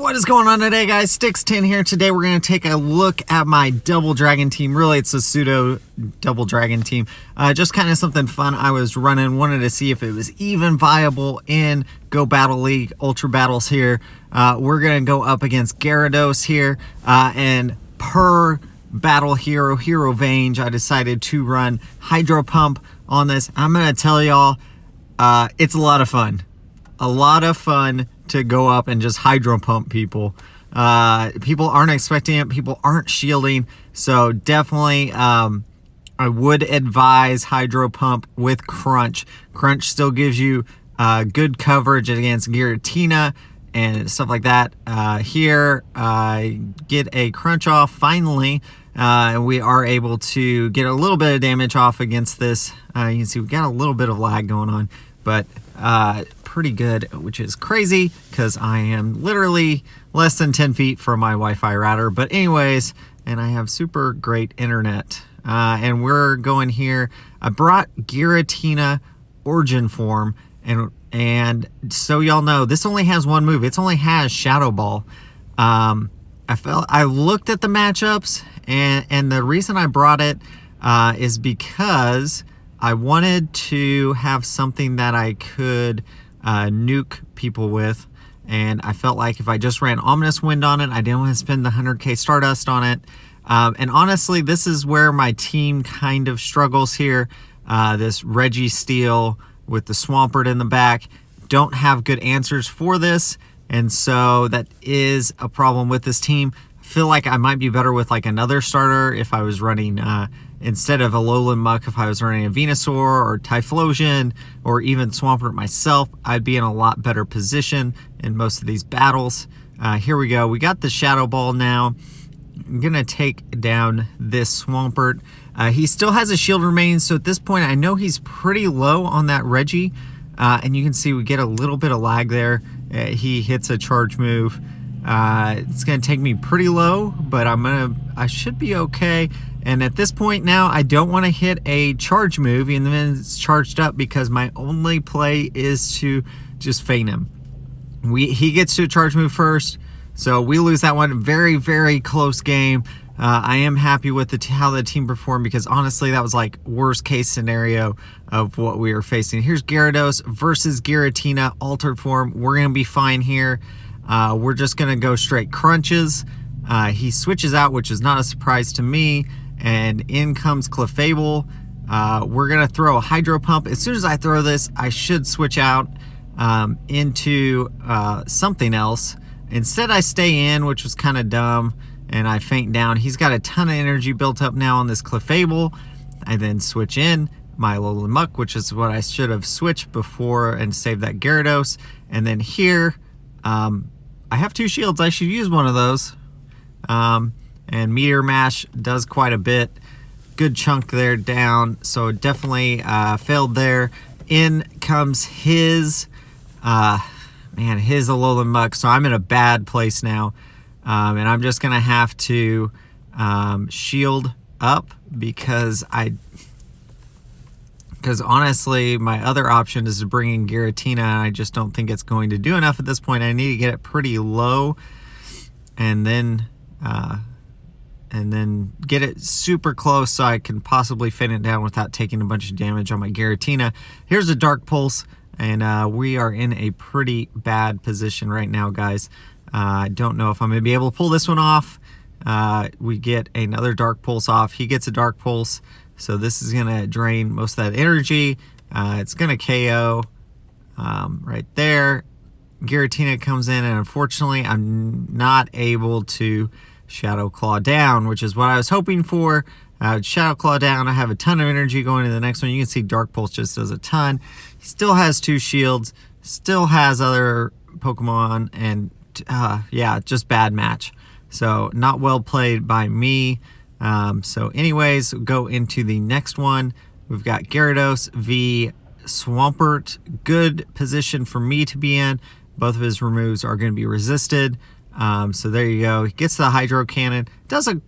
What is going on today, guys? Sticks10 here. Today we're going to take a look at my double dragon team. Really, it's a pseudo double dragon team. Just kind of something fun I was running. Wanted to see if it was even viable in Go Battle League Ultra Battles here. We're going to go up against Gyarados here. And per Battle Hero Vange, I decided to run Hydro Pump on this. I'm going to tell y'all, it's a lot of fun. A lot of fun to go up and just hydro pump people. People aren't expecting it. People aren't shielding. So definitely I would advise hydro pump with Crunch. Crunch still gives you good coverage against Giratina and stuff like that. Here I get a Crunch off finally. And we are able to get a little bit of damage off against this. You can see we got a little bit of lag going on, but pretty good, which is crazy because I am literally less than 10 feet from my Wi-Fi router. But anyways, and I have super great internet. And we're going here. I brought Giratina Origin Form, and so y'all know this only has one move. It only has Shadow Ball. I looked at the matchups, and the reason I brought it is because I wanted to have something that I could nuke people with, and I felt like if I just ran Ominous Wind on it, I didn't want to spend the 100k Stardust on it. And honestly, this is where my team kind of struggles here. This Registeel with the Swampert in the back don't have good answers for this, and so that is a problem with this team. I feel like I might be better with like another starter if I was running instead of a Lowland Muck. If I was running a Venusaur or Typhlosion or even Swampert myself, I'd be in a lot better position in most of these battles. Here we go. We got the Shadow Ball now. I'm gonna take down this Swampert. He still has a shield remaining, so at this point I know he's pretty low on that Reggie. And you can see we get a little bit of lag there. He hits a charge move. It's gonna take me pretty low, but I should be okay. And at this point now, I don't want to hit a charge move even though it's charged up, because my only play is to just feint him. He gets to a charge move first, so we lose that one. Very, very close game. I am happy with how the team performed, because honestly, that was like worst case scenario of what we were facing. Here's Gyarados versus Giratina altered form. We're going to be fine here. We're just going to go straight crunches. He switches out, which is not a surprise to me. And in comes Clefable. We're going to throw a Hydro Pump. As soon as I throw this, I should switch out into something else. Instead, I stay in, which was kind of dumb, and I feint down. He's got a ton of energy built up now on this Clefable. I then switch in my Lowland Muck, which is what I should have switched before and saved that Gyarados. And then here, I have two shields. I should use one of those. And Meteor Mash does quite a bit. Good chunk there down, so definitely failed there. In comes his Alolan Muck, so I'm in a bad place now. And I'm just gonna have to shield up, because honestly my other option is to bring in Giratina, and I just don't think it's going to do enough at this point. I need to get it pretty low, and then get it super close so I can possibly feint it down without taking a bunch of damage on my Giratina. Here's a Dark Pulse, and we are in a pretty bad position right now, guys. I don't know if I'm going to be able to pull this one off. We get another Dark Pulse off. He gets a Dark Pulse, so this is going to drain most of that energy. It's going to KO right there. Giratina comes in, and unfortunately I'm not able to Shadow Claw down, which is what I was hoping for. Shadow Claw down, I have a ton of energy going to the next one. You can see Dark Pulse just does a ton. He still has two shields, still has other Pokemon, and yeah, just bad match. So not well played by me. So anyways, go into the next one. We've got Gyarados v Swampert. Good position for me to be in. Both of his removes are going to be resisted. So there you go. He gets the Hydro Cannon. Does a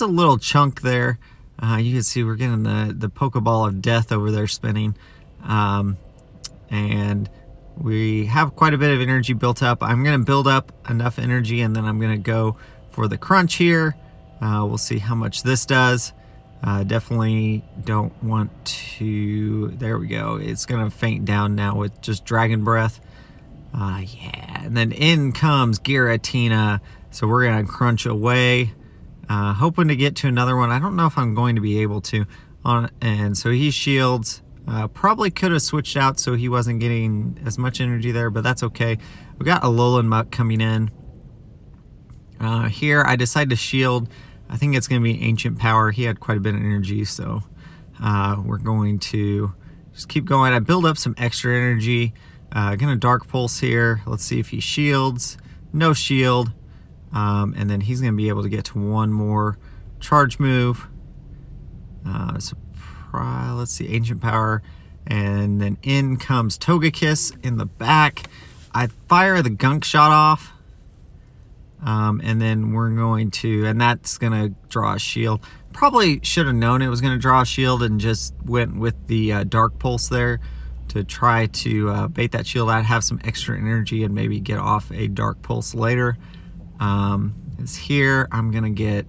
little chunk there. You can see we're getting the Pokeball of Death over there spinning. And We have quite a bit of energy built up. I'm going to build up enough energy, and then I'm going to go for the crunch here. We'll see how much this does. Definitely don't want to... There we go. It's going to faint down now with just Dragon Breath. Yeah, and then in comes Giratina. So we're going to crunch away. Hoping to get to another one. I don't know if I'm going to be able to. And so he shields. Probably could have switched out so he wasn't getting as much energy there, but that's okay. We got a A Muk coming in. Here I decided to shield. I think it's going to be Ancient Power. He had quite a bit of energy, so we're going to just keep going. I build up some extra energy. Gonna Dark Pulse here. Let's see if he shields. No shield. And then he's going to be able to get to one more charge move. Let's see, Ancient Power. And then in comes Togekiss in the back. I fire the Gunk Shot off. And then we're going to, and that's going to draw a shield. Probably should have known it was going to draw a shield and just went with the Dark Pulse there to try to bait that shield out, have some extra energy, and maybe get off a Dark Pulse later. It's here. I'm going to get,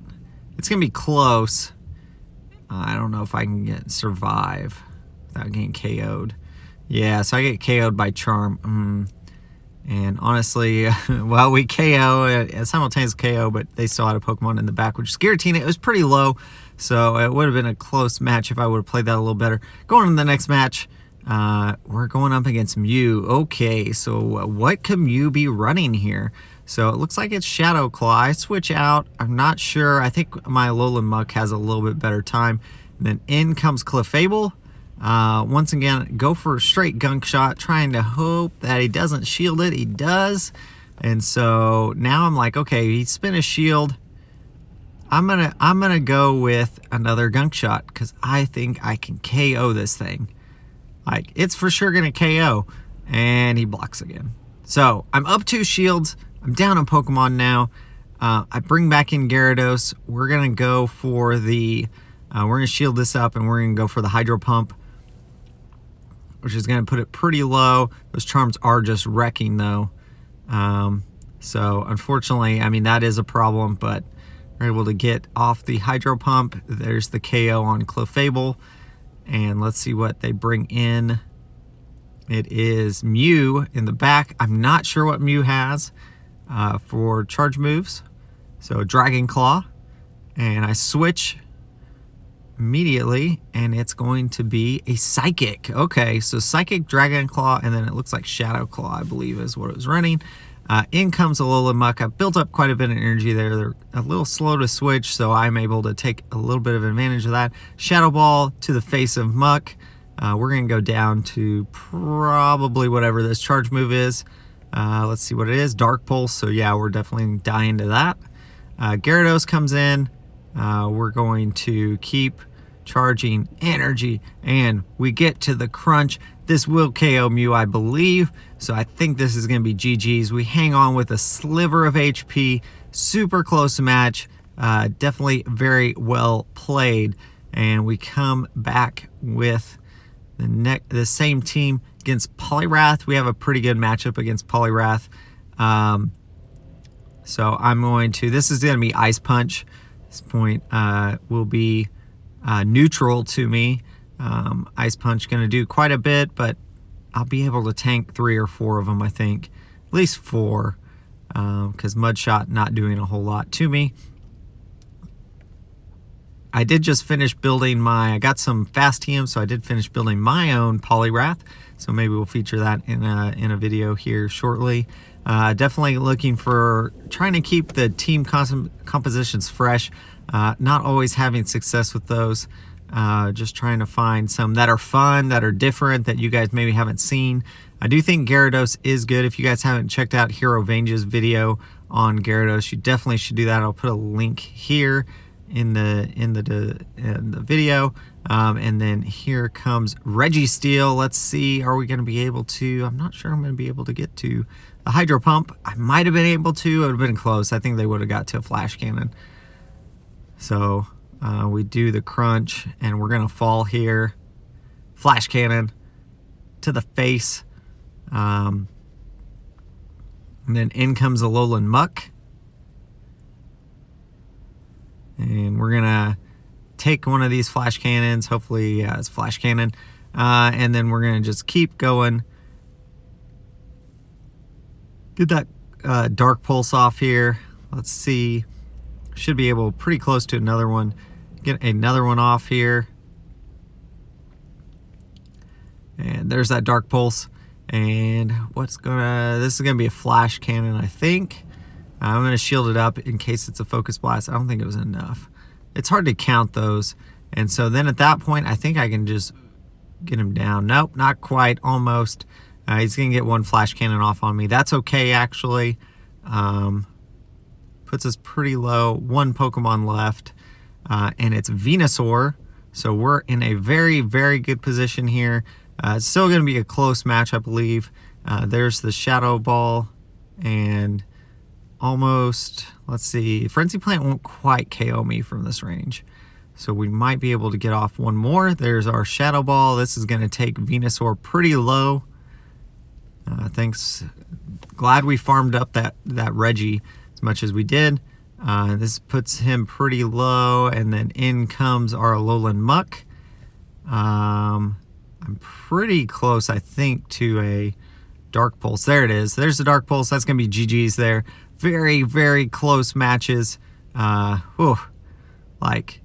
it's going to be close. I don't know if I can survive without getting KO'd. Yeah, so I get KO'd by Charm. And honestly, well, we KO, simultaneous KO, but they still had a Pokemon in the back, which is Giratina. It was pretty low, so it would have been a close match if I would have played that a little better. Going on to the next match, we're going up against Mew. Okay, so what could Mew be running here? So it looks like it's Shadow Claw. I switch out. I'm not sure. I think my Alolan Muk has a little bit better time. And then in comes Clefable. Once again, go for a straight Gunk Shot, trying to hope that he doesn't shield it. He does. And so now I'm like, okay, he spin a shield. I'm gonna go with another Gunk Shot because I think I can KO this thing. Like, it's for sure gonna KO. And he blocks again. So I'm up 2 shields. I'm down on Pokemon now. I bring back in Gyarados. We're gonna go for the we're gonna shield this up, and we're gonna go for the Hydro Pump, which is going to put it pretty low. Those charms are just wrecking, though. So, unfortunately, I mean, that is a problem, but we're able to get off the Hydro Pump. There's the KO on Clefable. And let's see what they bring in. It is Mew in the back. I'm not sure what Mew has for charge moves. So, Dragon Claw. And I switch immediately, and it's going to be a Psychic. Okay, so Psychic, Dragon Claw, and then it looks like Shadow Claw, I believe, is what it was running. In comes Alolan Muk. I've built up quite a bit of energy there. They're a little slow to switch, so I'm able to take a little bit of advantage of that. Shadow Ball to the face of Muk. We're going to go down to probably whatever this charge move is. Let's see what it is. Dark Pulse, so yeah, we're definitely dying to that. Gyarados comes in. We're going to keep charging energy, and we get to the crunch. This will KO Mew, I believe, so I think this is going to be GG's. We hang on with a sliver of HP. Super close match. Definitely very well played, and we come back with the same team against Poliwrath. We have a pretty good matchup against Poliwrath. So I'm going to, this is going to be Ice Punch. This point will be neutral to me. Ice Punch going to do quite a bit, but I'll be able to tank 3 or 4 of them, I think. At least 4, because Mud Shot not doing a whole lot to me. I did just finish building I got some fast TMs, so I did finish building my own Poliwrath. So maybe we'll feature that in a video here shortly. Definitely looking for trying to keep the team compositions fresh. Not always having success with those. Just trying to find some that are fun, that are different, that you guys maybe haven't seen. I do think Gyarados is good. If you guys haven't checked out Hero Vange's video on Gyarados, you definitely should do that. I'll put a link here in the video. And then here comes Registeel. Let's see, are we going to be able to? I'm not sure I'm going to be able to get to the Hydro Pump. I might have been able to. It would have been close. I think they would have got to a Flash Cannon. So we do the crunch, and we're going to fall here. Flash Cannon to the face. And then in comes a A Muk. And we're going to take one of these flash cannons. Hopefully, it's flash cannon. And then we're going to just keep going. Get that dark pulse off here. Let's see. Should be able pretty close to another one. Get another one off here. And there's that dark pulse. And this is gonna be a flash cannon, I think. I'm gonna shield it up in case it's a focus blast. I don't think it was enough. It's hard to count those. And so then at that point, I think I can just get him down. Nope, not quite, almost. He's gonna get one flash cannon off on me. That's okay, actually. Puts us pretty low. One Pokemon left, and it's Venusaur. So we're in a very, very good position here. It's still going to be a close match, I believe. There's the Shadow Ball, and almost, let's see, Frenzy Plant won't quite KO me from this range. So we might be able to get off one more. There's our Shadow Ball. This is going to take Venusaur pretty low. Thanks. Glad we farmed up that Reggie as much as we did. This puts him pretty low, and then in comes our Alolan Muk. I'm pretty close, I think, to a Dark Pulse. There it is. There's the Dark Pulse. That's going to be GG's there. Very, very close matches. Like,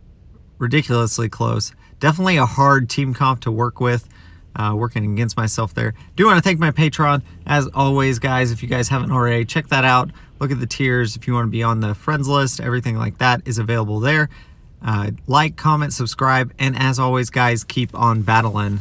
ridiculously close. Definitely a hard team comp to work with. Working against myself there. Do want to thank my Patreon. As always, guys, if you guys haven't already, check that out. Look at the tiers if you want to be on the friends list. Everything like that is available there. Like, comment, subscribe, and as always, guys, keep on battling.